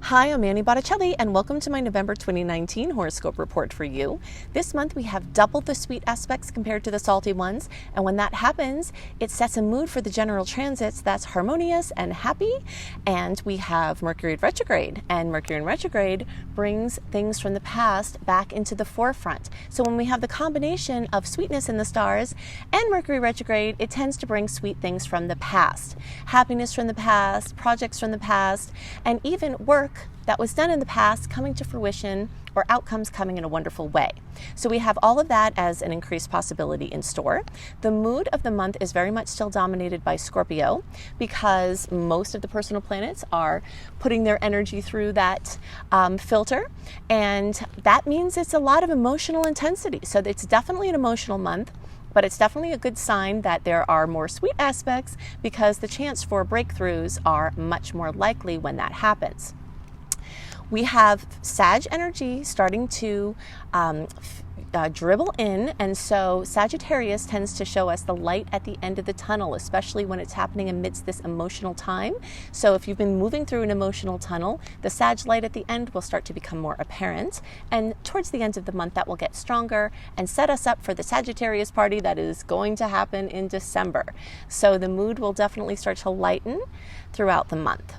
Hi, I'm Annie Botticelli, and welcome to my November 2019 horoscope report for you. This month we have double the sweet aspects compared to the salty ones, and when that happens, it sets a mood for the general transits that's harmonious and happy. And we have Mercury retrograde, and Mercury in retrograde brings things from the past back into the forefront. So when we have the combination of sweetness in the stars and Mercury retrograde, it tends to bring sweet things from the past, happiness from the past, projects from the past, and even work that was done in the past coming to fruition or outcomes coming in a wonderful way. So we have all of that as an increased possibility in store. The mood of the month is very much still dominated by Scorpio because most of the personal planets are putting their energy through that filter, and that means it's a lot of emotional intensity. So it's definitely an emotional month, but it's definitely a good sign that there are more sweet aspects because the chance for breakthroughs are much more likely when that happens. We have Sag energy starting to dribble in, and so Sagittarius tends to show us the light at the end of the tunnel, especially when it's happening amidst this emotional time. So if you've been moving through an emotional tunnel, the Sag light at the end will start to become more apparent, and towards the end of the month that will get stronger and set us up for the Sagittarius party that is going to happen in December. So the mood will definitely start to lighten throughout the month.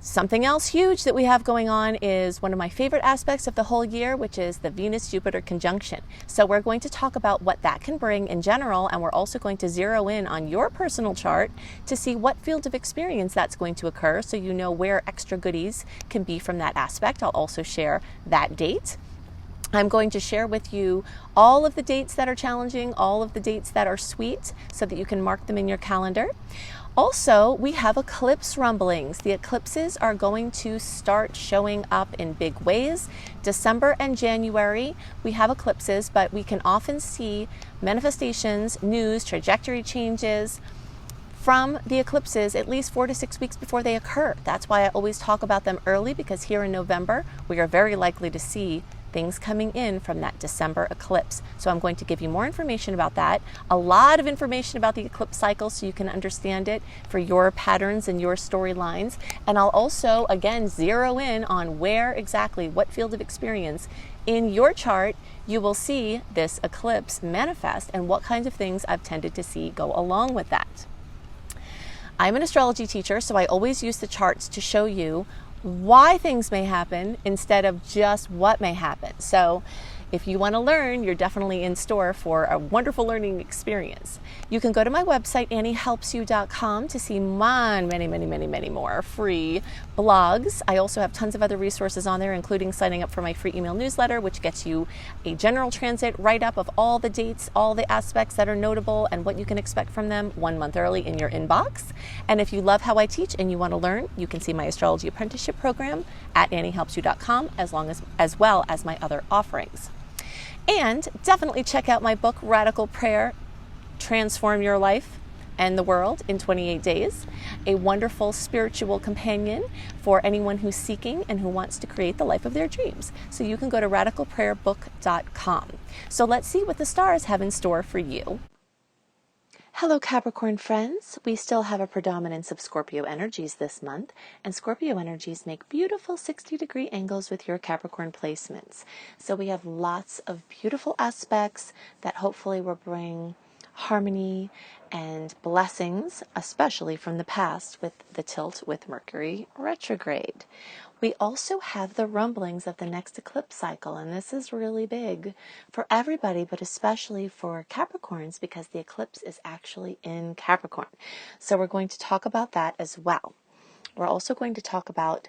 Something else huge that we have going on is one of my favorite aspects of the whole year, which is the Venus-Jupiter conjunction. So we're going to talk about what that can bring in general, and we're also going to zero in on your personal chart to see what field of experience that's going to occur, so you know where extra goodies can be from that aspect. I'll also share that date. I'm going to share with you all of the dates that are challenging, all of the dates that are sweet, so that you can mark them in your calendar. Also, we have eclipse rumblings. The eclipses are going to start showing up in big ways. December and January, we have eclipses, but we can often see manifestations, news, trajectory changes from the eclipses at least 4 to 6 weeks before they occur. That's why I always talk about them early, because here in November, we are very likely to see things coming in from that December eclipse. So I'm going to give you more information about that, a lot of information about the eclipse cycle so you can understand it for your patterns and your storylines. And I'll also, again, zero in on where exactly, what field of experience in your chart you will see this eclipse manifest and what kinds of things I've tended to see go along with that. I'm an astrology teacher, so I always use the charts to show you why things may happen instead of just what may happen. So if you want to learn, you're definitely in store for a wonderful learning experience. You can go to my website, anniehelpsyou.com, to see many more free blogs. I also have tons of other resources on there, including signing up for my free email newsletter, which gets you a general transit write-up of all the dates, all the aspects that are notable, and what you can expect from them 1 month early in your inbox. And if you love how I teach and you want to learn, you can see my astrology apprenticeship program at anniehelpsyou.com, as well as my other offerings. And definitely check out my book, Radical Prayer, Transform Your Life and the World in 28 Days, a wonderful spiritual companion for anyone who's seeking and who wants to create the life of their dreams. So you can go to radicalprayerbook.com. So let's see what the stars have in store for you. Hello Capricorn friends, we still have a predominance of Scorpio energies this month, and Scorpio energies make beautiful 60-degree angles with your Capricorn placements. So we have lots of beautiful aspects that hopefully will bring harmony and blessings, especially from the past with the tilt with Mercury retrograde. We also have the rumblings of the next eclipse cycle, and this is really big for everybody, but especially for Capricorns because the eclipse is actually in Capricorn. So we're going to talk about that as well. We're also going to talk about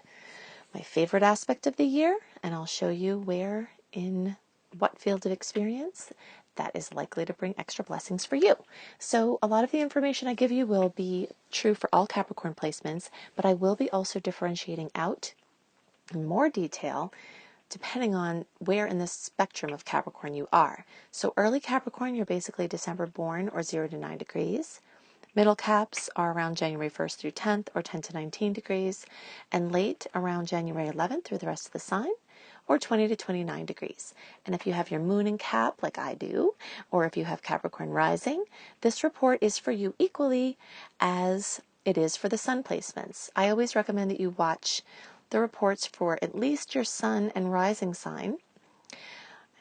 my favorite aspect of the year, and I'll show you where in what field of experience that is likely to bring extra blessings for you. So a lot of the information I give you will be true for all Capricorn placements, but I will be also differentiating out in more detail depending on where in the spectrum of Capricorn you are. So early Capricorn, you're basically December born or 0 to 9 degrees. Middle caps are around January 1st through 10th or 10 to 19 degrees. And late around January 11th through the rest of the sign or 20 to 29 degrees. And if you have your moon in Cap, like I do, or if you have Capricorn rising, this report is for you equally as it is for the sun placements. I always recommend that you watch the reports for at least your sun and rising sign.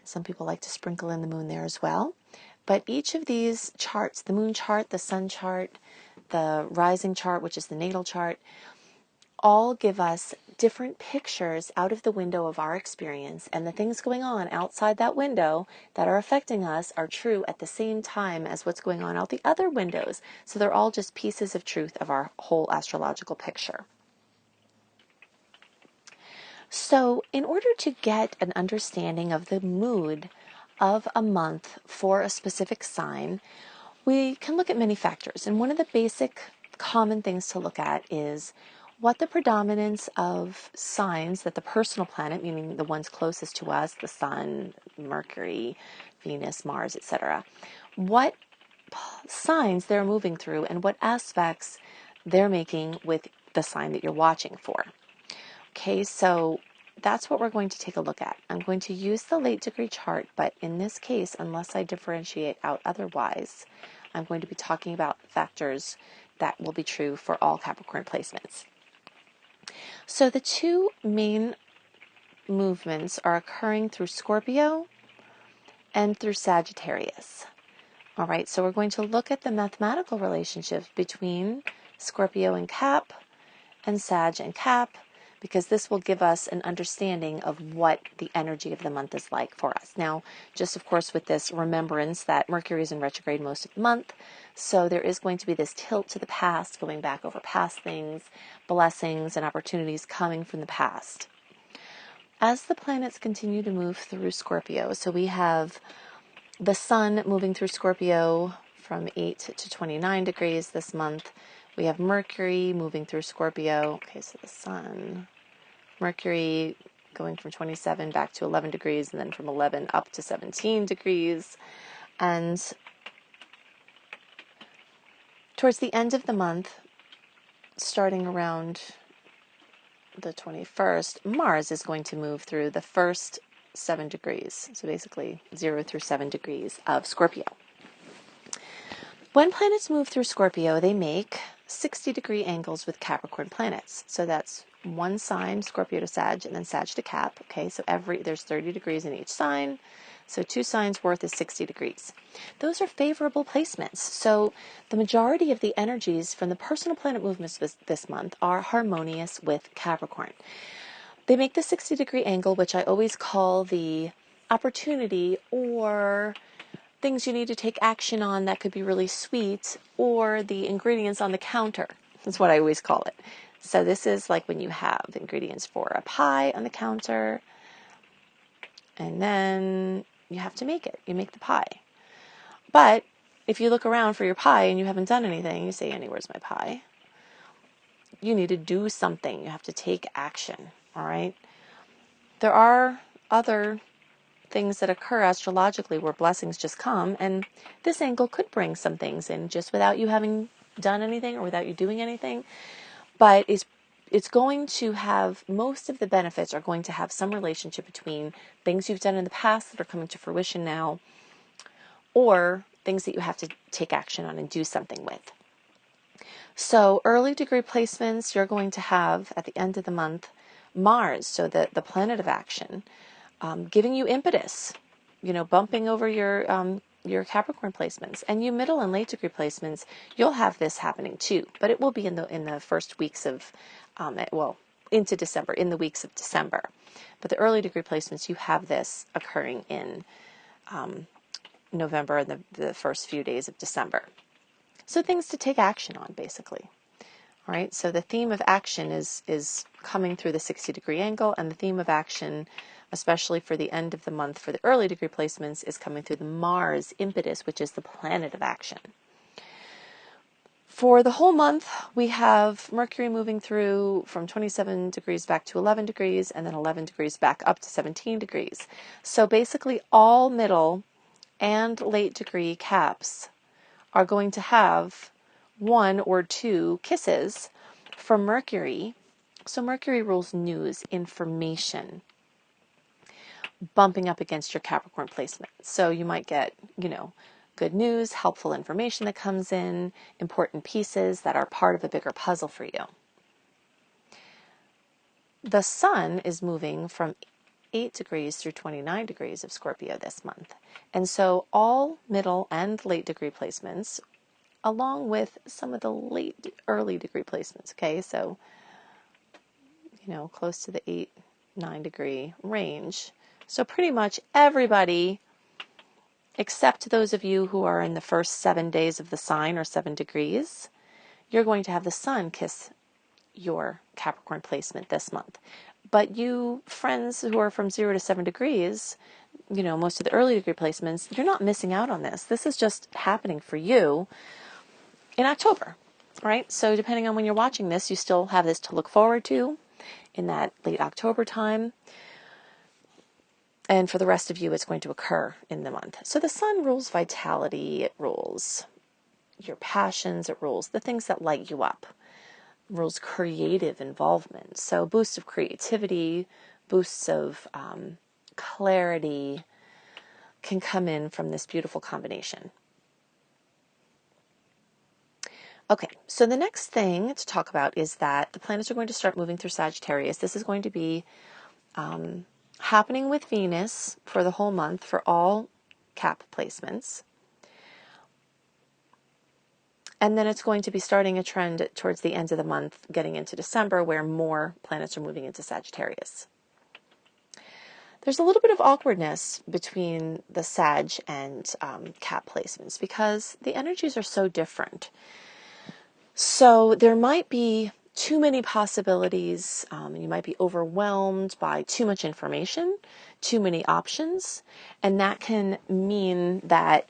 Some people like to sprinkle in the moon there as well. But each of these charts, the moon chart, the sun chart, the rising chart, which is the natal chart, all give us different pictures out of the window of our experience, and the things going on outside that window that are affecting us are true at the same time as what's going on out the other windows. So they're all just pieces of truth of our whole astrological picture. So in order to get an understanding of the mood of a month for a specific sign, we can look at many factors. And one of the basic common things to look at is what the predominance of signs that the personal planet, meaning the ones closest to us, the sun, Mercury, Venus, Mars, etc., what signs they're moving through and what aspects they're making with the sign that you're watching for. Okay, so that's what we're going to take a look at. I'm going to use the late degree chart, but in this case, unless I differentiate out otherwise, I'm going to be talking about factors that will be true for all Capricorn placements. So the two main movements are occurring through Scorpio and through Sagittarius. All right, so we're going to look at the mathematical relationship between Scorpio and Cap and Sag and Cap, because this will give us an understanding of what the energy of the month is like for us. Now, just of course with this remembrance that Mercury is in retrograde most of the month, so there is going to be this tilt to the past, going back over past things, blessings and opportunities coming from the past. As the planets continue to move through Scorpio, so we have the sun moving through Scorpio from 8 to 29 degrees this month. We have Mercury moving through Scorpio. Okay, so the sun, Mercury going from 27 back to 11 degrees, and then from 11 up to 17 degrees. And towards the end of the month, starting around the 21st, Mars is going to move through the first 7 degrees. So basically 0 through 7 degrees of Scorpio. When planets move through Scorpio, they make 60-degree angles with Capricorn planets. So that's one sign, Scorpio to Sag, and then Sag to Cap. Okay, so there's 30 degrees in each sign. So 2 signs worth is 60 degrees. Those are favorable placements. So the majority of the energies from the personal planet movements this month are harmonious with Capricorn. They make the 60-degree angle, which I always call the opportunity or things you need to take action on that could be really sweet, or the ingredients on the counter. That's what I always call it. So this is like when you have ingredients for a pie on the counter, and then you have to make it. You make the pie. But if you look around for your pie and you haven't done anything, you say, Annie, where's my pie? You need to do something. You have to take action, all right? There are other things that occur astrologically where blessings just come, and this angle could bring some things in just without you having done anything or without you doing anything, but it's going to have, most of the benefits are going to have some relationship between things you've done in the past that are coming to fruition now, or things that you have to take action on and do something with. So early degree placements, you're going to have at the end of the month Mars, so the planet of action, giving you impetus, bumping over your Capricorn placements. And you middle and late degree placements, you'll have this happening too, but it will be in the first weeks of, into December, in the weeks of December. But the early degree placements, you have this occurring in November and the first few days of December. So things to take action on, basically. All right, so the theme of action is coming through the 60-degree angle, and the theme of action, especially for the end of the month for the early degree placements, is coming through the Mars impetus, which is the planet of action. For the whole month, we have Mercury moving through from 27 degrees back to 11 degrees, and then 11 degrees back up to 17 degrees. So basically all middle and late degree caps are going to have 1 or 2 kisses from Mercury. So Mercury rules news, information, bumping up against your Capricorn placement. So you might get, good news, helpful information that comes in, important pieces that are part of a bigger puzzle for you. the sun is moving from 8 degrees through 29 degrees of Scorpio this month. And so all middle and late degree placements, along with some of the early degree placements, okay? So, close to the 8, 9 degree range. So pretty much everybody, except those of you who are in the first 7 days of the sign or 7 degrees, you're going to have the sun kiss your Capricorn placement this month. But you friends who are from 0 to 7 degrees, most of the early degree placements, you're not missing out on this. This is just happening for you in October, right? So depending on when you're watching this, you still have this to look forward to in that late October time. And for the rest of you, it's going to occur in the month. So the sun rules vitality, it rules your passions, it rules the things that light you up, rules creative involvement. So boosts of creativity, boosts of clarity can come in from this beautiful combination. Okay, so the next thing to talk about is that the planets are going to start moving through Sagittarius. This is going to be happening with Venus for the whole month for all Cap placements. And then it's going to be starting a trend towards the end of the month, getting into December, where more planets are moving into Sagittarius. There's a little bit of awkwardness between the Sag and Cap placements because the energies are so different. So there might be too many possibilities. You might be overwhelmed by too much information, too many options, and that can mean that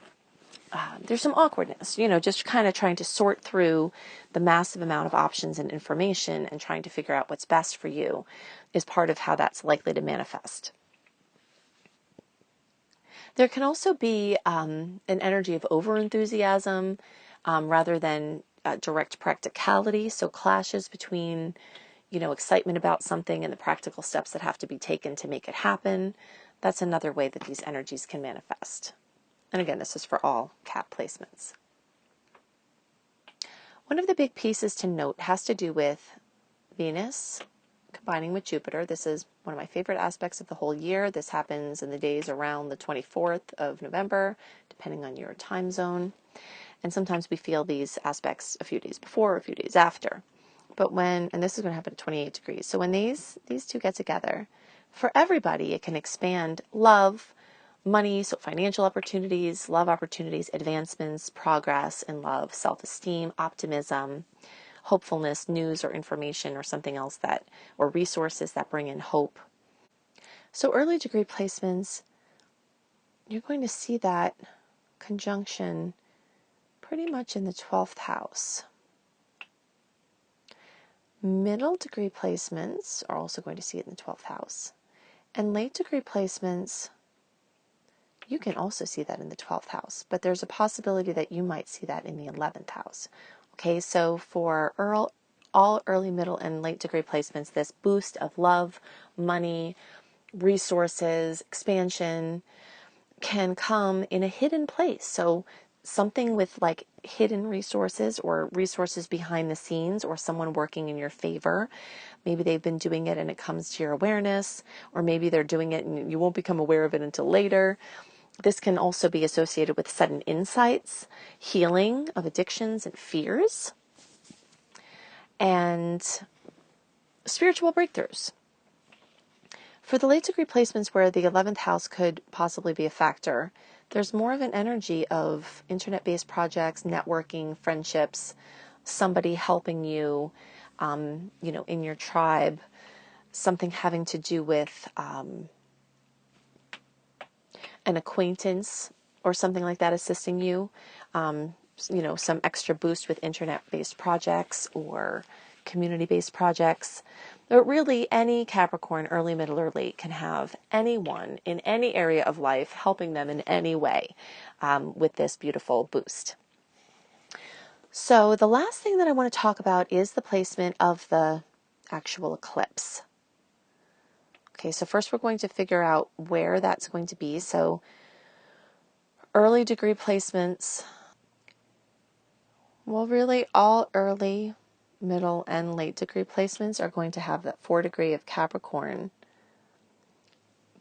there's some awkwardness, just kind of trying to sort through the massive amount of options and information and trying to figure out what's best for you is part of how that's likely to manifest. There can also be an energy of overenthusiasm rather than direct practicality, so clashes between, excitement about something and the practical steps that have to be taken to make it happen. That's another way that these energies can manifest. And again, this is for all Cap placements. One of the big pieces to note has to do with Venus combining with Jupiter. This is one of my favorite aspects of the whole year. This happens in the days around the 24th of November, depending on your time zone. And sometimes we feel these aspects a few days before, a few days after. But and this is going to happen at 28 degrees. So when these two get together, for everybody, it can expand love, money, so financial opportunities, love opportunities, advancements, progress in love, self-esteem, optimism, hopefulness, news or information or something else or resources that bring in hope. So early degree placements, you're going to see that conjunction pretty much in the 12th house. Middle degree placements are also going to see it in the 12th house. And late degree placements, you can also see that in the 12th house, but there's a possibility that you might see that in the 11th house. Okay, so for all early, middle, and late degree placements, this boost of love, money, resources, expansion can come in a hidden place. So something with like hidden resources or resources behind the scenes or someone working in your favor. Maybe they've been doing it and it comes to your awareness, or maybe they're doing it and you won't become aware of it until later. This can also be associated with sudden insights, healing of addictions and fears, and spiritual breakthroughs. For the late degree placements where the 11th house could possibly be a factor, there's more of an energy of internet-based projects, networking, friendships, somebody helping you, in your tribe, something having to do with an acquaintance or something like that assisting you, some extra boost with internet-based projects or community-based projects. But really, any Capricorn, early, middle, or late, can have anyone in any area of life helping them in any way with this beautiful boost. So the last thing that I want to talk about is the placement of the actual eclipse. Okay, so first we're going to figure out where that's going to be. So early degree placements, well, really all early middle and late degree placements are going to have that 4 degree of Capricorn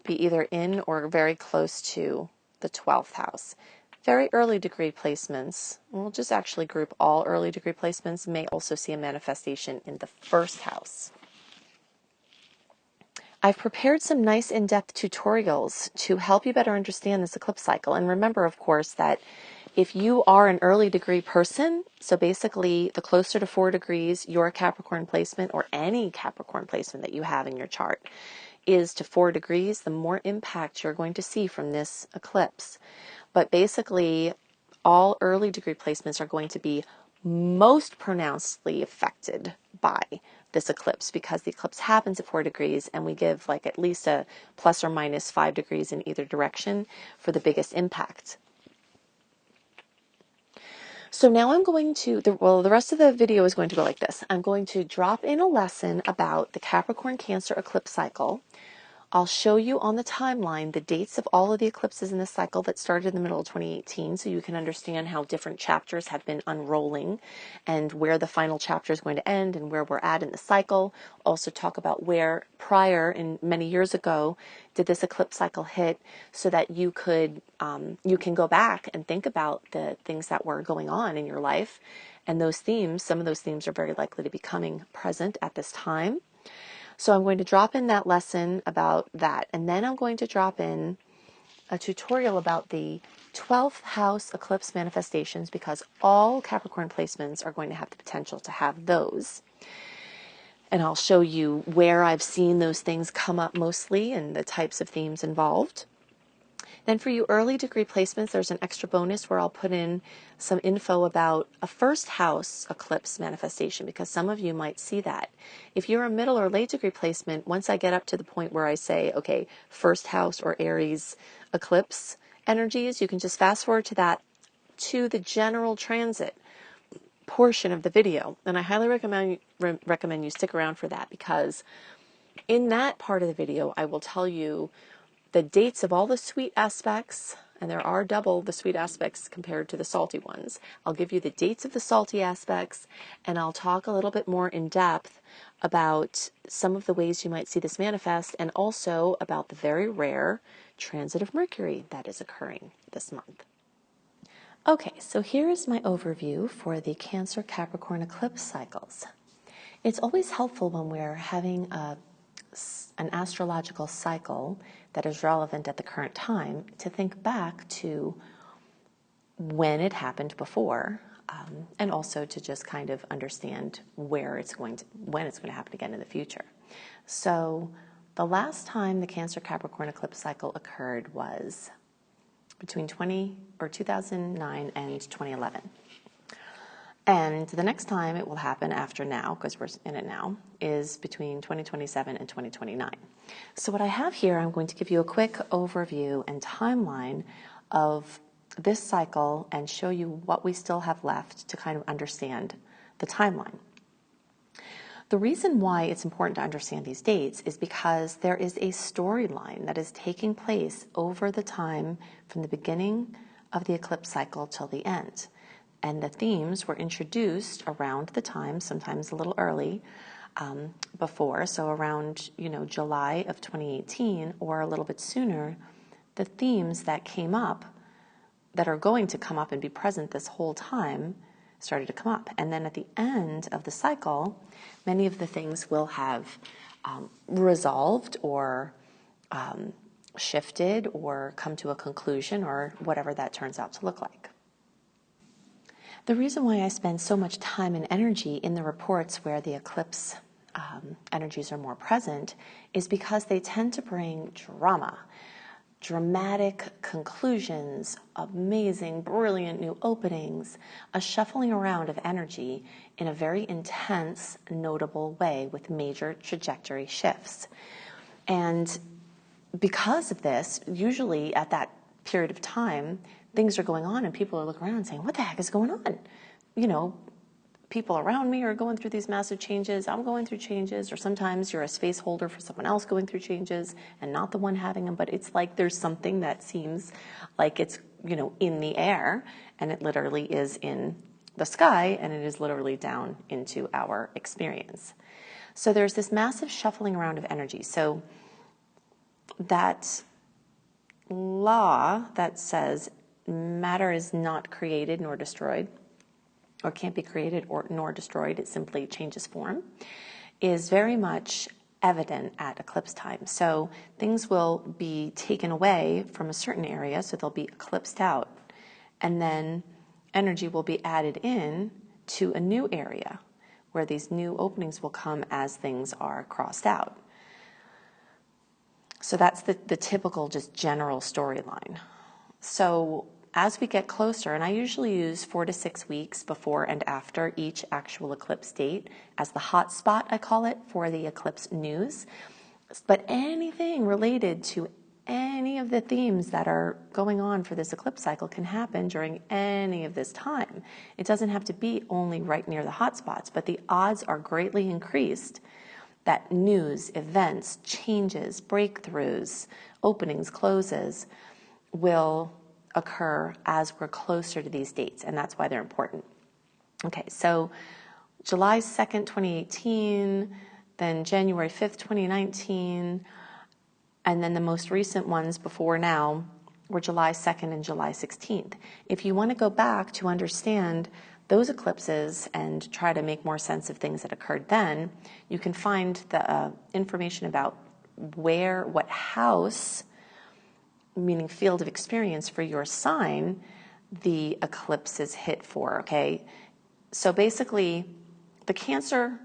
be either in or very close to the 12th house. Very early degree placements, we'll just actually group all early degree placements, may also see a manifestation in the 1st house. I've prepared some nice in-depth tutorials to help you better understand this eclipse cycle. And remember, of course, that if you are an early degree person, so basically the closer to 4 degrees your Capricorn placement or any Capricorn placement that you have in your chart is to 4 degrees, the more impact you're going to see from this eclipse. But basically, all early degree placements are going to be most pronouncedly affected by this eclipse because the eclipse happens at 4 degrees and we give like at least a plus or minus 5 degrees in either direction for the biggest impact. So now I'm going to, the rest of the video is going to go like this. I'm going to drop in a lesson about the Capricorn Cancer eclipse cycle. I'll show you on the timeline the dates of all of the eclipses in this cycle that started in the middle of 2018 so you can understand how different chapters have been unrolling and where the final chapter is going to end and where we're at in the cycle. Also talk about where prior and many years ago did this eclipse cycle hit so that you can go back and think about the things that were going on in your life. And those themes, some of those themes are very likely to be coming present at this time. So I'm going to drop in that lesson about that, and then I'm going to drop in a tutorial about the 12th house eclipse manifestations because all Capricorn placements are going to have the potential to have those. And I'll show you where I've seen those things come up mostly and the types of themes involved. Then for you early degree placements, there's an extra bonus where I'll put in some info about a 1st house eclipse manifestation because some of you might see that. If you're a middle or late degree placement, once I get up to the point where I say, okay, 1st house or Aries eclipse energies, you can just fast forward to that, to the general transit portion of the video. And I highly recommend you stick around for that because in that part of the video, I will tell you the dates of all the sweet aspects, and there are double the sweet aspects compared to the salty ones. I'll give you the dates of the salty aspects, and I'll talk a little bit more in depth about some of the ways you might see this manifest, and also about the very rare transit of Mercury that is occurring this month. Okay, so here is my overview for the Cancer Capricorn eclipse cycles. It's always helpful when we're having an astrological cycle that is relevant at the current time to think back to when it happened before, and also to just kind of understand when it's going to happen again in the future. So the last time the Cancer Capricorn eclipse cycle occurred was between 2009 and 2011. And the next time it will happen after now, because we're in it now, is between 2027 and 2029. So what I have here, I'm going to give you a quick overview and timeline of this cycle and show you what we still have left to kind of understand the timeline. The reason why it's important to understand these dates is because there is a storyline that is taking place over the time from the beginning of the eclipse cycle till the end. And the themes were introduced around the time, sometimes a little early, before, so around July of 2018 or a little bit sooner. The themes that came up, that are going to come up and be present this whole time, started to come up. And then at the end of the cycle, many of the things will have resolved or shifted or come to a conclusion or whatever that turns out to look like. The reason why I spend so much time and energy in the reports where the eclipse energies are more present is because they tend to bring drama, dramatic conclusions, amazing, brilliant new openings, a shuffling around of energy in a very intense, notable way with major trajectory shifts. And because of this, usually at that period of time, things are going on and people are looking around saying, what the heck is going on? People around me are going through these massive changes. I'm going through changes. Or sometimes you're a space holder for someone else going through changes and not the one having them. But it's like there's something that seems like it's, in the air, and it literally is in the sky, and it is literally down into our experience. So there's this massive shuffling around of energy. So that law that says matter is not created nor destroyed, or can't be created nor destroyed, it simply changes form, is very much evident at eclipse time. So things will be taken away from a certain area, so they'll be eclipsed out, and then energy will be added in to a new area where these new openings will come as things are crossed out. So that's the typical, just general storyline. So as we get closer, and I usually use 4 to 6 weeks before and after each actual eclipse date as the hot spot, I call it, for the eclipse news. But anything related to any of the themes that are going on for this eclipse cycle can happen during any of this time. It doesn't have to be only right near the hot spots, but the odds are greatly increased that news, events, changes, breakthroughs, openings, closes will occur as we're closer to these dates, and that's why they're important. Okay, so July 2nd, 2018, then January 5th, 2019, and then the most recent ones before now were July 2nd and July 16th. If you want to go back to understand those eclipses and try to make more sense of things that occurred then, you can find the information about what house, meaning field of experience for your sign, the eclipses hit for, okay? So basically, the Cancer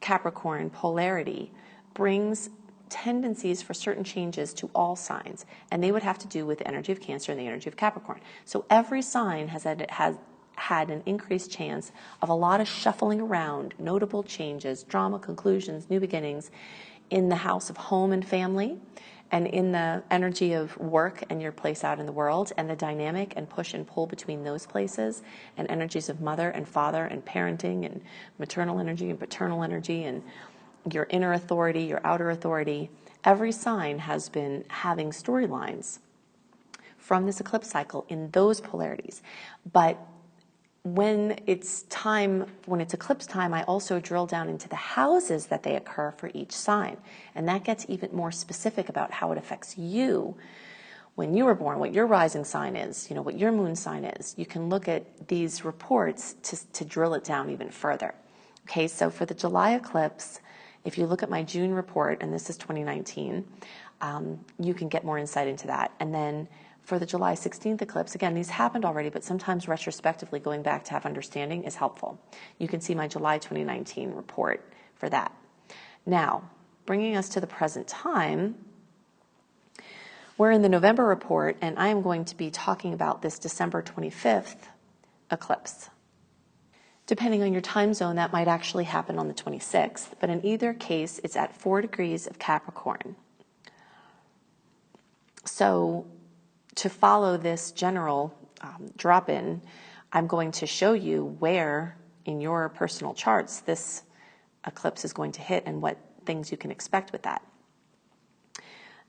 Capricorn polarity brings tendencies for certain changes to all signs, and they would have to do with the energy of Cancer and the energy of Capricorn. So every sign has had an increased chance of a lot of shuffling around, notable changes, drama, conclusions, new beginnings in the house of home and family, and in the energy of work and your place out in the world, and the dynamic and push and pull between those places, and energies of mother and father and parenting and maternal energy and paternal energy and your inner authority, your outer authority. Every sign has been having storylines from this eclipse cycle in those polarities. But when it's eclipse time, I also drill down into the houses that they occur for each sign. And that gets even more specific about how it affects you when you were born, what your rising sign is, what your moon sign is. You can look at these reports to drill it down even further. Okay, so for the July eclipse, if you look at my June report, and this is 2019, you can get more insight into that. And then for the July 16th eclipse, again, these happened already, but sometimes retrospectively going back to have understanding is helpful. You can see my July 2019 report for that. Now, bringing us to the present time, we're in the November report, and I am going to be talking about this December 25th eclipse. Depending on your time zone, that might actually happen on the 26th, but in either case, it's at 4 degrees of Capricorn. So to follow this general drop-in, I'm going to show you where in your personal charts this eclipse is going to hit and what things you can expect with that.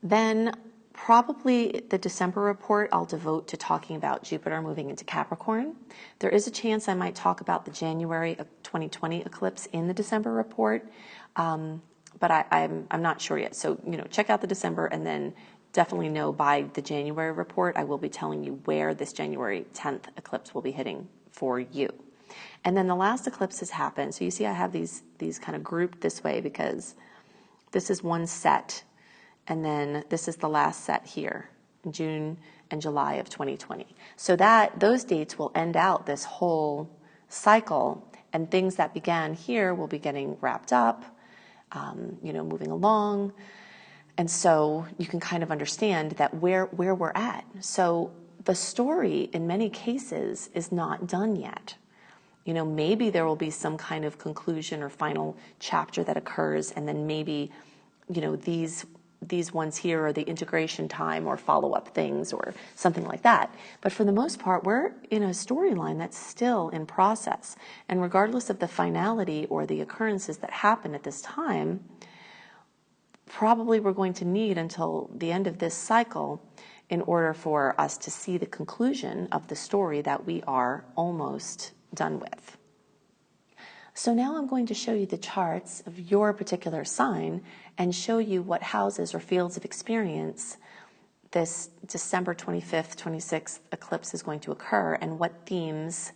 Then probably the December report I'll devote to talking about Jupiter moving into Capricorn. There is a chance I might talk about the January of 2020 eclipse in the December report, but I'm not sure yet. So, check out the December, and then definitely know by the January report, I will be telling you where this January 10th eclipse will be hitting for you. And then the last eclipse has happened. So you see I have these kind of grouped this way because this is one set, and then this is the last set here, June and July of 2020. So those dates will end out this whole cycle, and things that began here will be getting wrapped up, moving along. And so you can kind of understand that where we're at. So the story in many cases is not done yet. Maybe there will be some kind of conclusion or final chapter that occurs, and then maybe, these ones here are the integration time or follow-up things or something like that. But for the most part, we're in a storyline that's still in process. And regardless of the finality or the occurrences that happen at this time, probably we're going to need until the end of this cycle in order for us to see the conclusion of the story that we are almost done with. So now I'm going to show you the charts of your particular sign and show you what houses or fields of experience this December 25th, 26th eclipse is going to occur, and what themes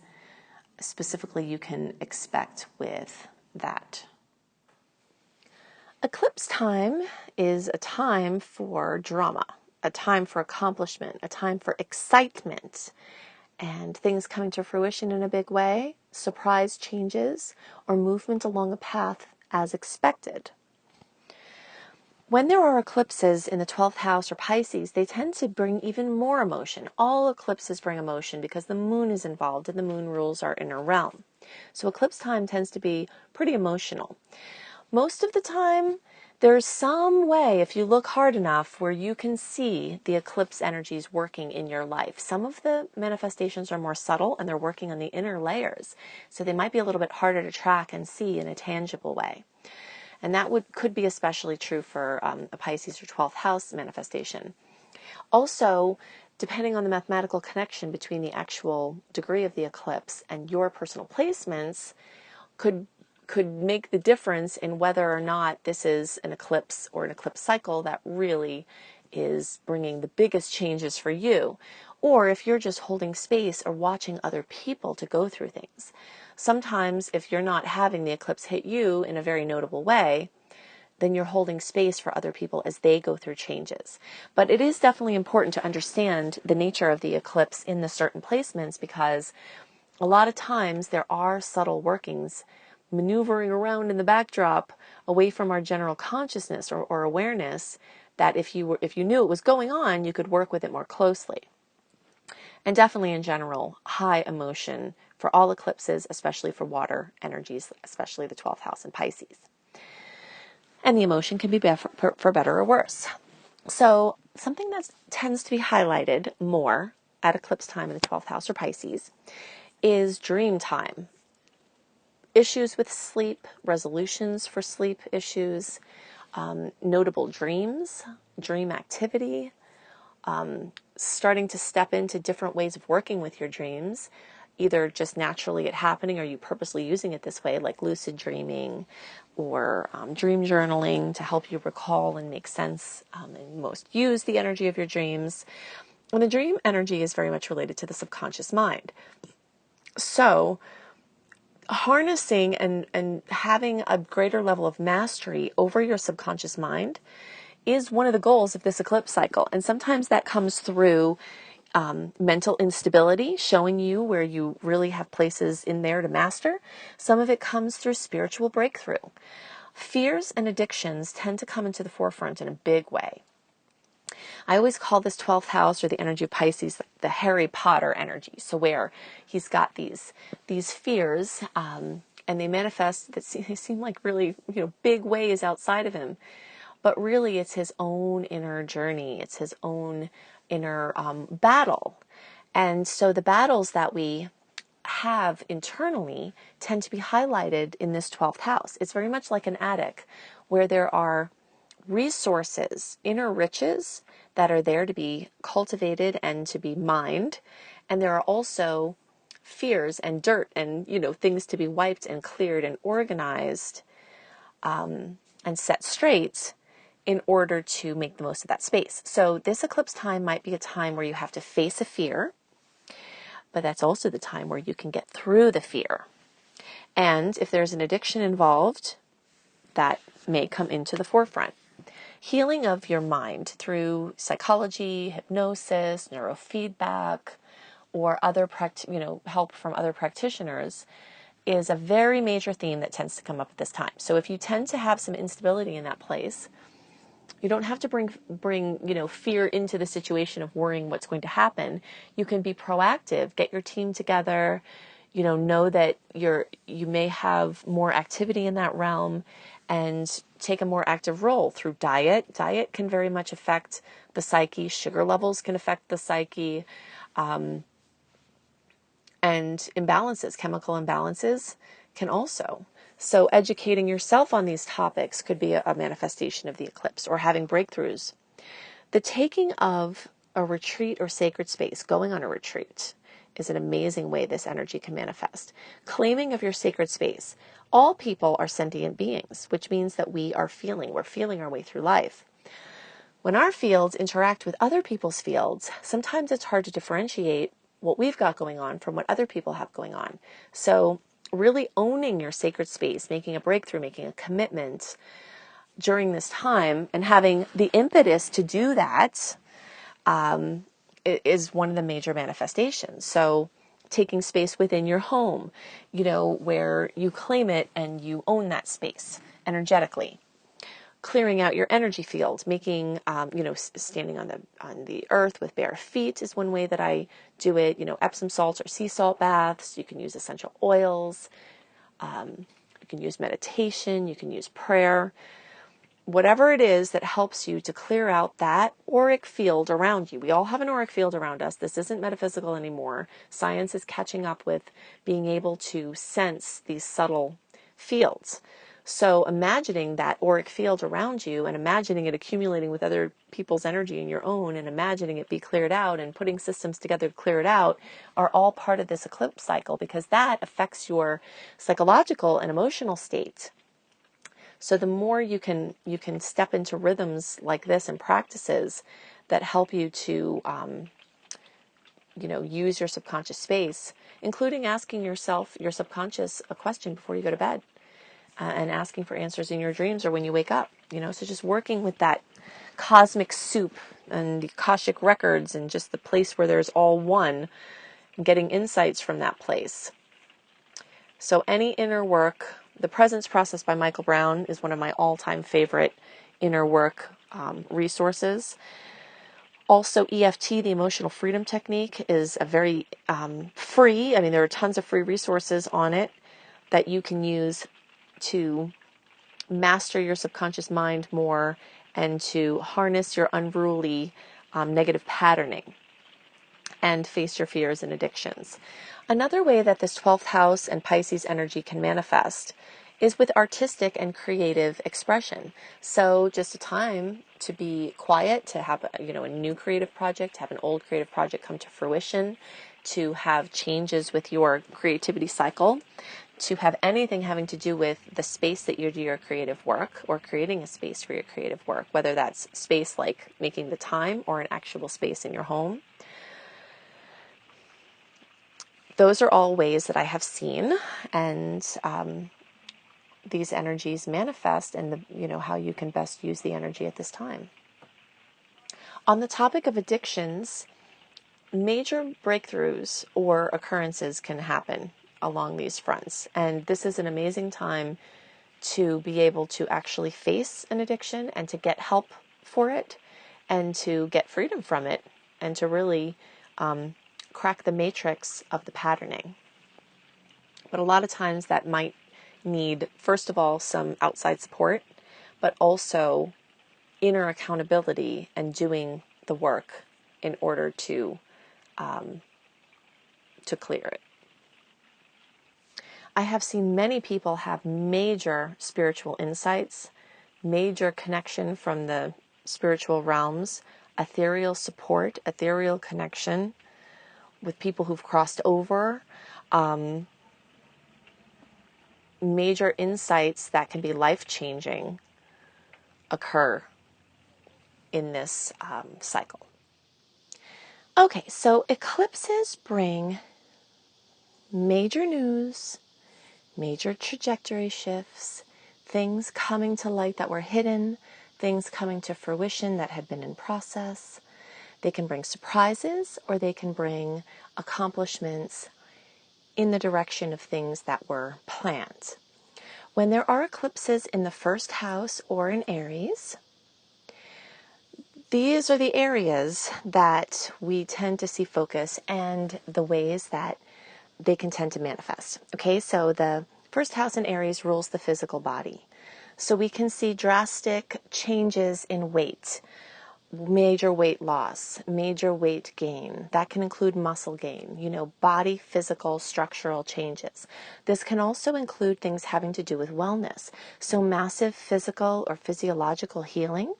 specifically you can expect with that. Eclipse time is a time for drama, a time for accomplishment, a time for excitement, and things coming to fruition in a big way, surprise changes, or movement along a path as expected. When there are eclipses in the 12th house or Pisces, they tend to bring even more emotion. All eclipses bring emotion because the moon is involved and the moon rules our inner realm. So eclipse time tends to be pretty emotional. Most of the time, there's some way, if you look hard enough, where you can see the eclipse energies working in your life. Some of the manifestations are more subtle and they're working on the inner layers. So they might be a little bit harder to track and see in a tangible way. And that could be especially true for a Pisces or 12th house manifestation. Also, depending on the mathematical connection between the actual degree of the eclipse and your personal placements, could make the difference in whether or not this is an eclipse or an eclipse cycle that really is bringing the biggest changes for you, or if you're just holding space or watching other people to go through things. Sometimes if you're not having the eclipse hit you in a very notable way, then you're holding space for other people as they go through changes. But it is definitely important to understand the nature of the eclipse in the certain placements, because a lot of times there are subtle workings maneuvering around in the backdrop away from our general consciousness or awareness, that if you knew it was going on, you could work with it more closely. And definitely in general, high emotion for all eclipses, especially for water energies, especially the 12th house in Pisces. And the emotion can be for better or worse. So something that tends to be highlighted more at eclipse time in the 12th house or Pisces is dream time. Issues with sleep, resolutions for sleep issues, notable dreams, dream activity, starting to step into different ways of working with your dreams, either just naturally it happening or you purposely using it this way, like lucid dreaming or dream journaling to help you recall and make sense and most use the energy of your dreams. And the dream energy is very much related to the subconscious mind. So harnessing and having a greater level of mastery over your subconscious mind is one of the goals of this eclipse cycle. And sometimes that comes through mental instability, showing you where you really have places in there to master. Some of it comes through spiritual breakthrough. Fears and addictions tend to come into the forefront in a big way. I always call this 12th house, or the energy of Pisces, the Harry Potter energy. So where he's got these fears, and they manifest that they seem like really, big ways outside of him. But really it's his own inner journey. It's his own inner battle. And so the battles that we have internally tend to be highlighted in this 12th house. It's very much like an attic where there are resources, inner riches that are there to be cultivated and to be mined. And there are also fears and dirt and, things to be wiped and cleared and organized and set straight in order to make the most of that space. So this eclipse time might be a time where you have to face a fear, but that's also the time where you can get through the fear. And if there's an addiction involved, that may come into the forefront. Healing of your mind through psychology, hypnosis, neurofeedback, or other help from other practitioners is a very major theme that tends to come up at this time. So if you tend to have some instability in that place, you don't have to bring fear into the situation of worrying what's going to happen. You can be proactive, get your team together, know that you may have more activity in that realm, and take a more active role through diet. Diet can very much affect the psyche. Sugar levels can affect the psyche. And imbalances, chemical imbalances can also. So educating yourself on these topics could be a manifestation of the eclipse, or having breakthroughs. The taking of a retreat or sacred space, going on a retreat, is an amazing way this energy can manifest. Claiming of your sacred space. All people are sentient beings, which means that we're feeling our way through life. When our fields interact with other people's fields, sometimes it's hard to differentiate what we've got going on from what other people have going on. So really owning your sacred space, making a breakthrough, making a commitment during this time, and having the impetus to do that is one of the major manifestations. So taking space within your home, where you claim it and you own that space energetically. Clearing out your energy field, making, standing on the earth with bare feet is one way that I do it. Epsom salts or sea salt baths. You can use essential oils. You can use meditation. You can use prayer. Whatever it is that helps you to clear out that auric field around you. We all have an auric field around us. This isn't metaphysical anymore. Science is catching up with being able to sense these subtle fields. So imagining that auric field around you and imagining it accumulating with other people's energy and your own and imagining it be cleared out and putting systems together to clear it out are all part of this eclipse cycle, because that affects your psychological and emotional state. So the more you can step into rhythms like this and practices that help you to, use your subconscious space, including asking yourself, your subconscious, a question before you go to bed, and asking for answers in your dreams or when you wake up. So just working with that cosmic soup and the Akashic records and just the place where there's all one, and getting insights from that place. So any inner work. The Presence Process by Michael Brown is one of my all-time favorite inner work resources. Also, EFT, the Emotional Freedom Technique, is a very free. There are tons of free resources on it that you can use to master your subconscious mind more and to harness your unruly negative patterning and face your fears and addictions. Another way that this 12th house and Pisces energy can manifest is with artistic and creative expression. So just a time to be quiet, to have a new creative project, to have an old creative project come to fruition, to have changes with your creativity cycle, to have anything having to do with the space that you do your creative work or creating a space for your creative work, whether that's space like making the time or an actual space in your home. Those are all ways that I have seen, and these energies manifest, and how you can best use the energy at this time. On the topic of addictions, major breakthroughs or occurrences can happen along these fronts, and this is an amazing time to be able to actually face an addiction and to get help for it and to get freedom from it and to really crack the matrix of the patterning. But a lot of times that might need, first of all, some outside support, but also inner accountability and doing the work in order to clear it. I have seen many people have major spiritual insights, major connection from the spiritual realms, ethereal support, ethereal connection with people who've crossed over, major insights that can be life-changing occur in this cycle. Okay, so eclipses bring major news, major trajectory shifts, things coming to light that were hidden, things coming to fruition that had been in process. They can bring surprises or they can bring accomplishments in the direction of things that were planned. When there are eclipses in the first house or in Aries, these are the areas that we tend to see focus and the ways that they can tend to manifest. Okay, so the first house in Aries rules the physical body. So we can see drastic changes in weight, major weight loss, major weight gain. That can include muscle gain, body, physical, structural changes. This can also include things having to do with wellness. So massive physical or physiological healing,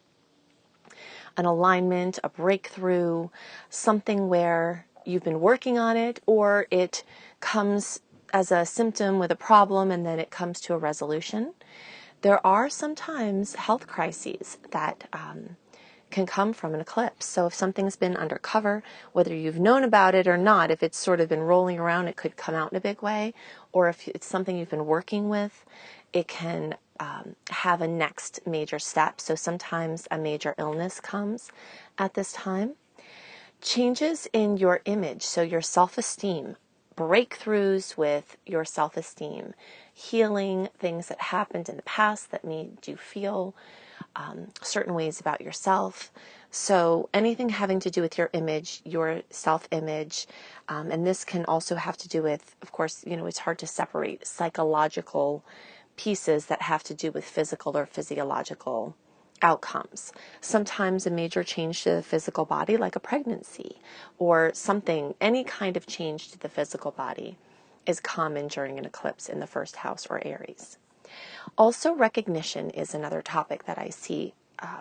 an alignment, a breakthrough, something where you've been working on it, or it comes as a symptom with a problem and then it comes to a resolution. There are sometimes health crises that can come from an eclipse. So if something's been undercover, whether you've known about it or not, if it's sort of been rolling around, it could come out in a big way. Or if it's something you've been working with, it can have a next major step. So sometimes a major illness comes at this time. Changes in your image, so your self-esteem, breakthroughs with your self-esteem, healing things that happened in the past that made you feel certain ways about yourself. So anything having to do with your image, your self-image, and this can also have to do with, of course, it's hard to separate psychological pieces that have to do with physical or physiological outcomes. Sometimes a major change to the physical body, like a pregnancy or something, any kind of change to the physical body is common during an eclipse in the first house or Aries. Also, recognition is another topic that I see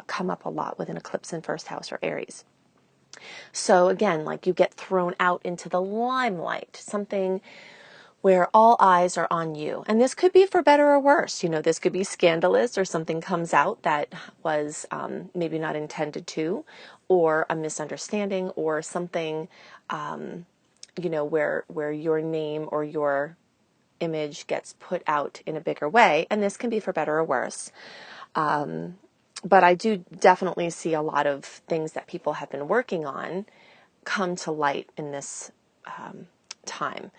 come up a lot with an eclipse in first house or Aries. So again, like you get thrown out into the limelight, something where all eyes are on you. And this could be for better or worse. This could be scandalous, or something comes out that was maybe not intended to, or a misunderstanding, or something, where your name or your image gets put out in a bigger way. And this can be for better or worse. But I do definitely see a lot of things that people have been working on come to light in this time,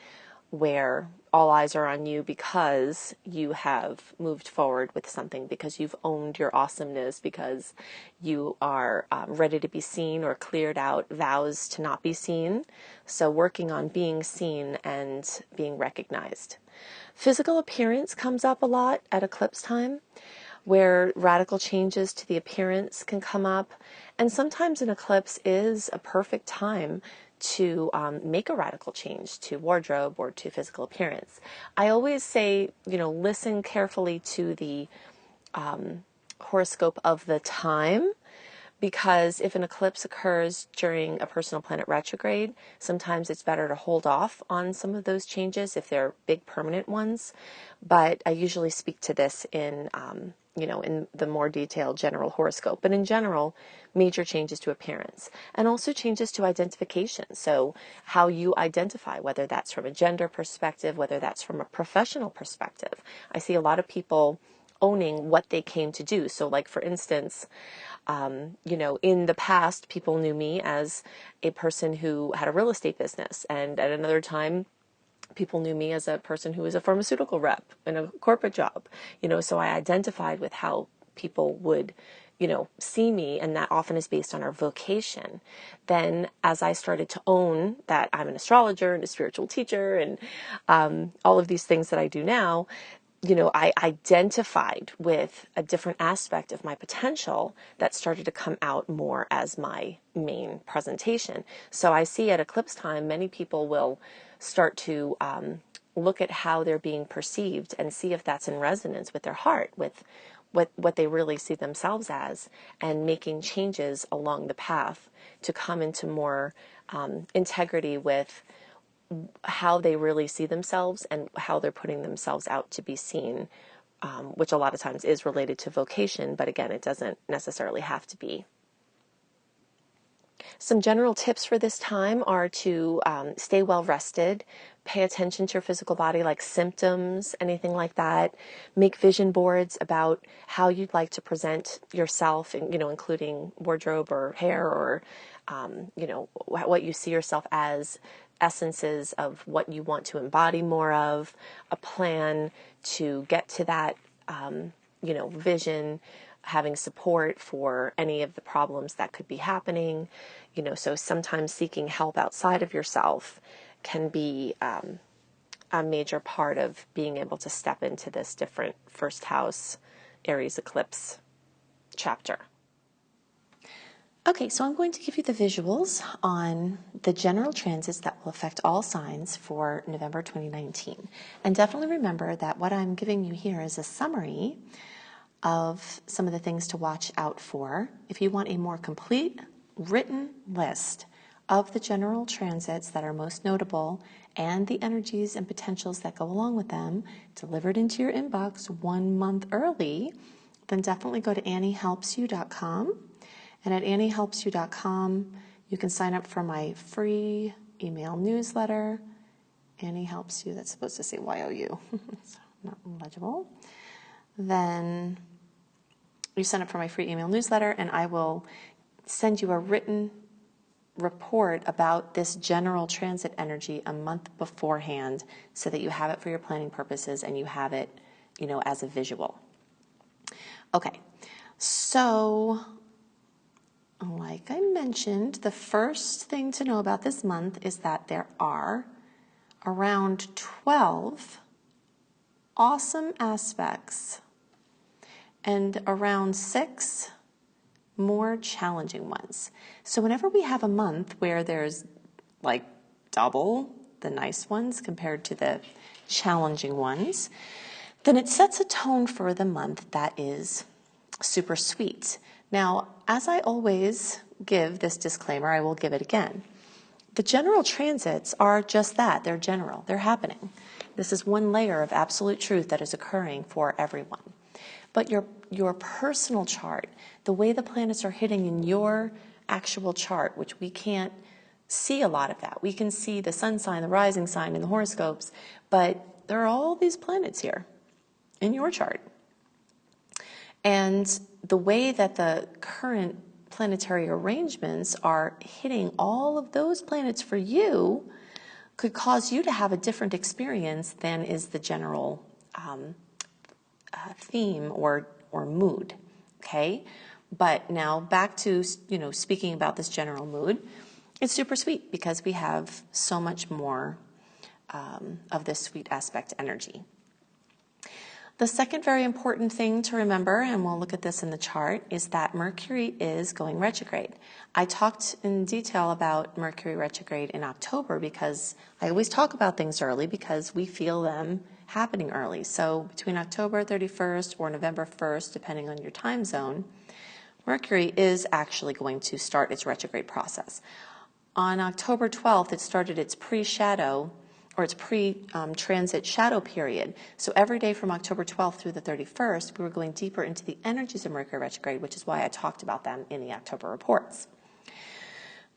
where all eyes are on you because you have moved forward with something, because you've owned your awesomeness, because you are ready to be seen, or cleared out vows to not be seen. So working on being seen and being recognized. Physical appearance comes up a lot at eclipse time, where radical changes to the appearance can come up. And sometimes an eclipse is a perfect time to make a radical change to wardrobe or to physical appearance. I always say, listen carefully to the horoscope of the time, because if an eclipse occurs during a personal planet retrograde, sometimes it's better to hold off on some of those changes if they're big permanent ones. But I usually speak to this in the more detailed general horoscope. But in general, major changes to appearance and also changes to identification. So how you identify, whether that's from a gender perspective, whether that's from a professional perspective. I see a lot of people owning what they came to do. So like, for instance, in the past, people knew me as a person who had a real estate business. And at another time, people knew me as a person who was a pharmaceutical rep in a corporate job. So I identified with how people would, see me, and that often is based on our vocation. Then as I started to own that I'm an astrologer and a spiritual teacher and all of these things that I do now, I identified with a different aspect of my potential that started to come out more as my main presentation. So I see at eclipse time, many people will start to look at how they're being perceived and see if that's in resonance with their heart, with what they really see themselves as, and making changes along the path to come into more integrity with how they really see themselves and how they're putting themselves out to be seen, which a lot of times is related to vocation, but again, it doesn't necessarily have to be. Some general tips for this time are to stay well rested, pay attention to your physical body, like symptoms, anything like that. Make vision boards about how you'd like to present yourself, and, including wardrobe or hair or, what you see yourself as, essences of what you want to embody more of, a plan to get to that, vision, having support for any of the problems that could be happening. So sometimes seeking help outside of yourself can be a major part of being able to step into this different first house Aries eclipse chapter. Okay, so I'm going to give you the visuals on the general transits that will affect all signs for November 2019. And definitely remember that what I'm giving you here is a summary of some of the things to watch out for. If you want a more complete written list of the general transits that are most notable and the energies and potentials that go along with them delivered into your inbox 1 month early, then definitely go to anniehelpsyou.com. And at anniehelpsyou.com, you can sign up for my free email newsletter. Annie Helps You, that's supposed to say YOU. It's not legible. Then you sign up for my free email newsletter, and I will send you a written report about this general transit energy a month beforehand so that you have it for your planning purposes and you have it, as a visual. Okay, so like I mentioned, the first thing to know about this month is that there are around 12 awesome aspects and around 6 more challenging ones. So whenever we have a month where there's like double the nice ones compared to the challenging ones, then it sets a tone for the month that is super sweet. Now, as I always give this disclaimer, I will give it again. The general transits are just that. They're general. They're happening. This is one layer of absolute truth that is occurring for everyone. But your personal chart, the way the planets are hitting in your actual chart, which we can't see a lot of that. We can see the sun sign, the rising sign in the horoscopes, but there are all these planets here in your chart. And the way that the current planetary arrangements are hitting all of those planets for you could cause you to have a different experience than is the general theme or mood, okay? But now back to, speaking about this general mood, it's super sweet because we have so much more of this sweet aspect energy. The second very important thing to remember, and we'll look at this in the chart, is that Mercury is going retrograde. I talked in detail about Mercury retrograde in October because I always talk about things early because we feel them happening early. So between October 31st or November 1st, depending on your time zone, Mercury is actually going to start its retrograde process. On October 12th, it started its pre-shadow or its pre-transit shadow period. So every day from October 12th through the 31st, we were going deeper into the energies of Mercury retrograde, which is why I talked about them in the October reports.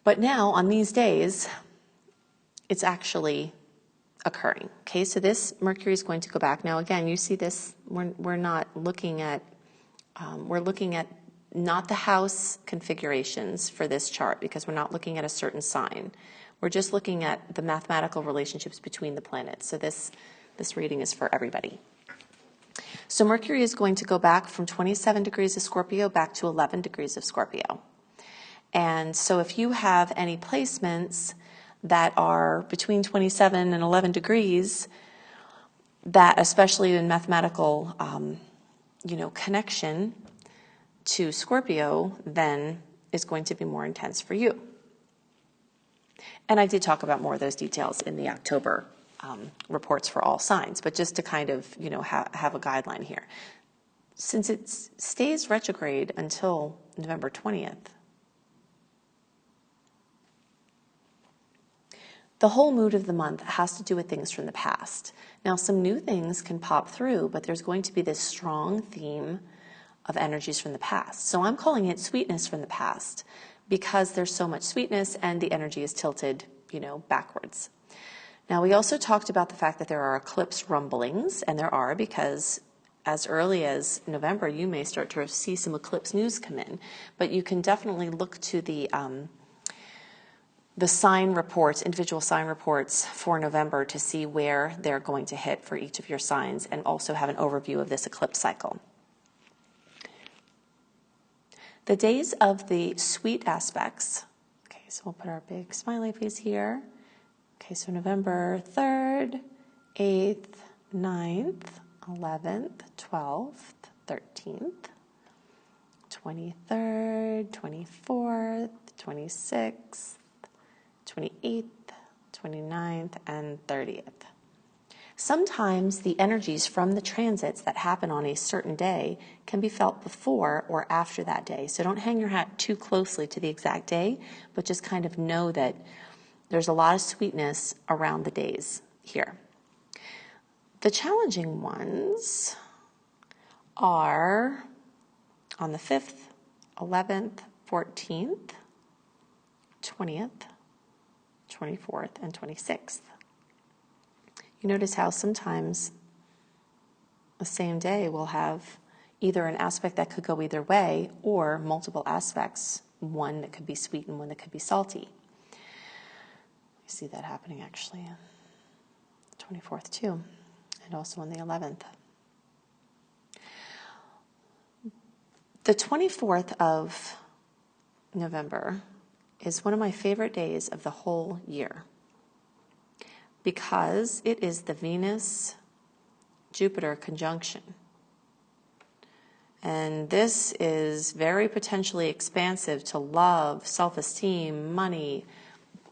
But now, on these days, it's actually occurring. Okay, so this Mercury is going to go back. Now, again, you see this, we're not looking at, we're looking at not the house configurations for this chart because we're not looking at a certain sign. We're just looking at the mathematical relationships between the planets. So this reading is for everybody. So Mercury is going to go back from 27 degrees of Scorpio back to 11 degrees of Scorpio. And so if you have any placements that are between 27 and 11 degrees, that especially in mathematical, connection to Scorpio, then is going to be more intense for you. And I did talk about more of those details in the October reports for all signs, but just to kind of, have a guideline here. Since it stays retrograde until November 20th, the whole mood of the month has to do with things from the past. Now, some new things can pop through, but there's going to be this strong theme of energies from the past. So I'm calling it sweetness from the past because there's so much sweetness and the energy is tilted, backwards. Now, we also talked about the fact that there are eclipse rumblings, and there are because as early as November, you may start to see some eclipse news come in, but you can definitely look to the sign reports, individual sign reports for November to see where they're going to hit for each of your signs and also have an overview of this eclipse cycle. The days of the sweet aspects, okay, so we'll put our big smiley face here. Okay, so November 3rd, 8th, 9th, 11th, 12th, 13th, 23rd, 24th, 26th, 28th, 29th, and 30th. Sometimes the energies from the transits that happen on a certain day can be felt before or after that day. So don't hang your hat too closely to the exact day, but just kind of know that there's a lot of sweetness around the days here. The challenging ones are on the 5th, 11th, 14th, 20th, 24th, and 26th. You notice how sometimes the same day will have either an aspect that could go either way or multiple aspects, one that could be sweet and one that could be salty. You see that happening actually on the 24th too, and also on the 11th. The 24th of November is one of my favorite days of the whole year, because it is the Venus-Jupiter conjunction. And this is very potentially expansive to love, self-esteem, money,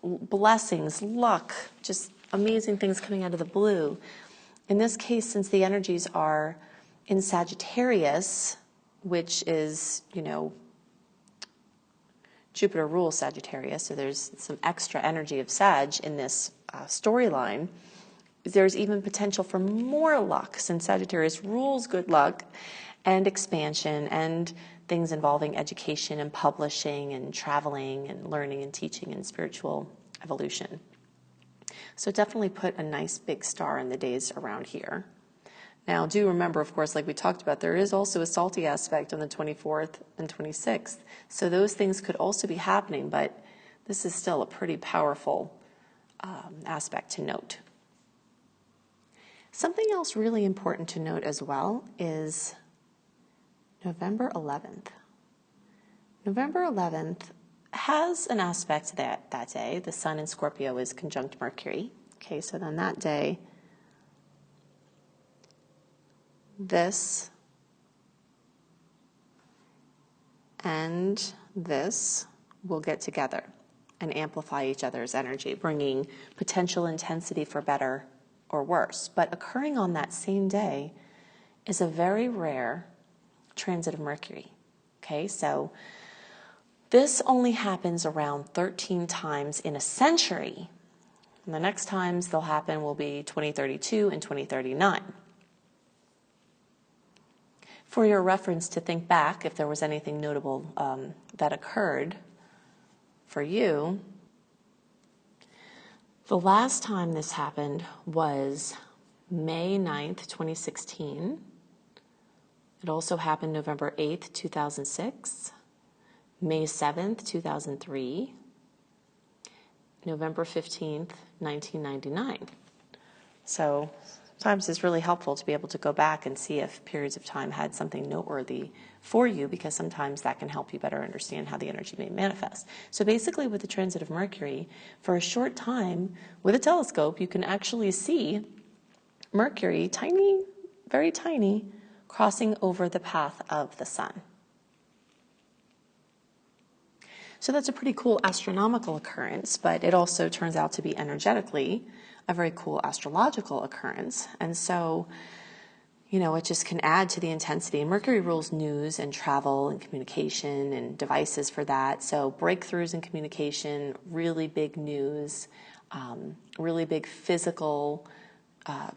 blessings, luck, just amazing things coming out of the blue. In this case, since the energies are in Sagittarius, which is, Jupiter rules Sagittarius, so there's some extra energy of Sag in this storyline. There's even potential for more luck, since Sagittarius rules good luck and expansion and things involving education and publishing and traveling and learning and teaching and spiritual evolution. So definitely put a nice big star in the days around here. Now, do remember, of course, like we talked about, there is also a salty aspect on the 24th and 26th. So those things could also be happening, but this is still a pretty powerful aspect to note. Something else really important to note as well is November 11th. November 11th has an aspect that day. The Sun in Scorpio is conjunct Mercury. Okay, so then that day, this and this will get together and amplify each other's energy, bringing potential intensity for better or worse. But occurring on that same day is a very rare transit of Mercury. Okay, so this only happens around 13 times in a century. And the next times they'll happen will be 2032 and 2039. For your reference to think back, if there was anything notable that occurred for you, the last time this happened was May 9th, 2016. It also happened November 8th, 2006, May 7th, 2003, November 15th, 1999. So sometimes it's really helpful to be able to go back and see if periods of time had something noteworthy for you, because sometimes that can help you better understand how the energy may manifest. So basically with the transit of Mercury, for a short time with a telescope, you can actually see Mercury, tiny, very tiny, crossing over the path of the Sun. So that's a pretty cool astronomical occurrence, but it also turns out to be energetically a very cool astrological occurrence. And so, it just can add to the intensity. Mercury rules news and travel and communication and devices for that. So breakthroughs in communication, really big news, really big physical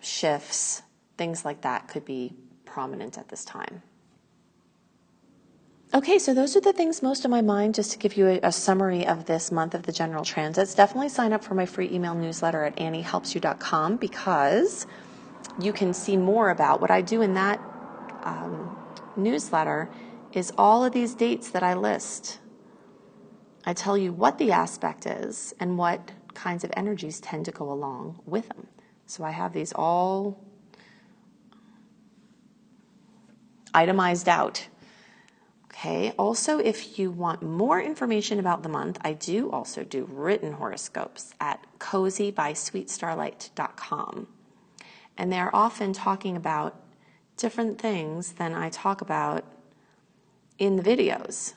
shifts, things like that could be prominent at this time. Okay, so those are the things most on my mind, just to give you a summary of this month of the general transits. Definitely sign up for my free email newsletter at anniehelpsyou.com, because you can see more about what I do in that newsletter is all of these dates that I list. I tell you what the aspect is and what kinds of energies tend to go along with them. So I have these all itemized out. Okay, also, if you want more information about the month, I do also do written horoscopes at cozybysweetstarlight.com. And they're often talking about different things than I talk about in the videos.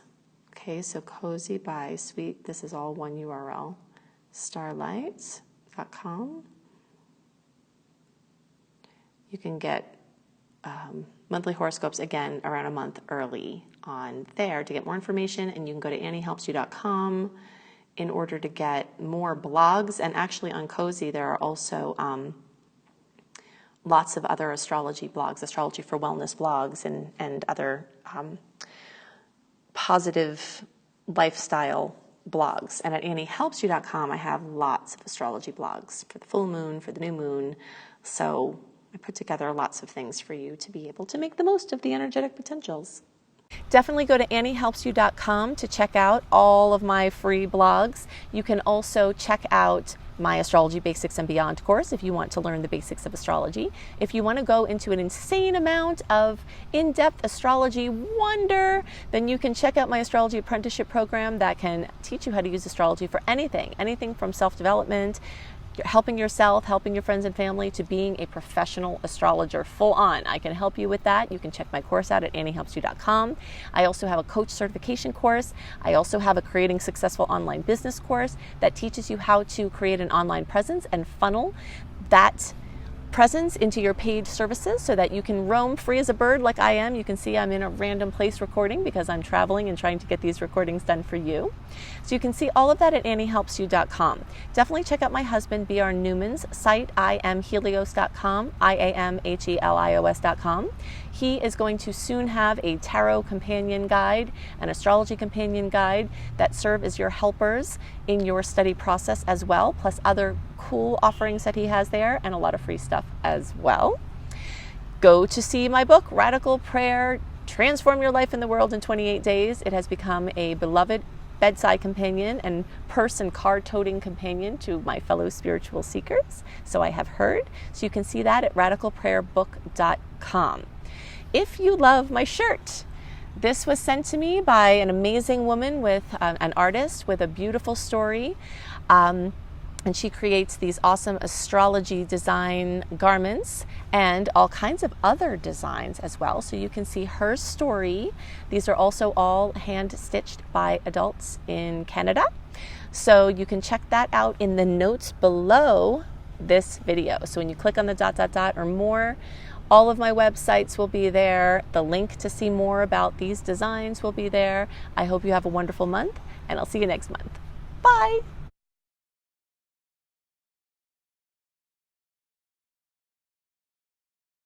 Okay, so Cozy by Sweet, this is all one URL, starlight.com. You can get monthly horoscopes, again, around a month early on there. To get more information, and you can go to anniehelpsyou.com in order to get more blogs. And actually on Cozy, there are also lots of other astrology blogs, astrology for wellness blogs, and other positive lifestyle blogs. And at anniehelpsyou.com, I have lots of astrology blogs for the full moon, for the new moon. So I put together lots of things for you to be able to make the most of the energetic potentials. Definitely go to anniehelpsyou.com to check out all of my free blogs. You can also check out my Astrology Basics and Beyond course if you want to learn the basics of astrology. If you want to go into an insane amount of in-depth astrology wonder, then you can check out my Astrology Apprenticeship program that can teach you how to use astrology for anything from self-development, helping yourself, helping your friends and family, to being a professional astrologer full on. I can help you with that. You can check my course out at anniehelpsyou.com. I also have a coach certification course. I also have a creating successful online business course that teaches you how to create an online presence and funnel that presence into your paid services so that you can roam free as a bird like I am. You can see I'm in a random place recording because I'm traveling and trying to get these recordings done for you. So you can see all of that at anniehelpsyou.com. Definitely check out my husband, B.R. Newman's site, iamhelios.com, iamhelios.com. He is going to soon have a tarot companion guide, an astrology companion guide that serve as your helpers in your study process as well, plus other cool offerings that he has there and a lot of free stuff as well. Go to see my book, Radical Prayer, Transform Your Life in the World in 28 Days. It has become a beloved bedside companion and purse and card-toting companion to my fellow spiritual seekers, so I have heard. So you can see that at radicalprayerbook.com. If you love my shirt, this was sent to me by an amazing woman, with an artist with a beautiful story. And she creates these awesome astrology design garments and all kinds of other designs as well. So you can see her story. These are also all hand stitched by adults in Canada. So you can check that out in the notes below this video. So when you click on the ... or more, all of my websites will be there. The link to see more about these designs will be there. I hope you have a wonderful month, and I'll see you next month. Bye.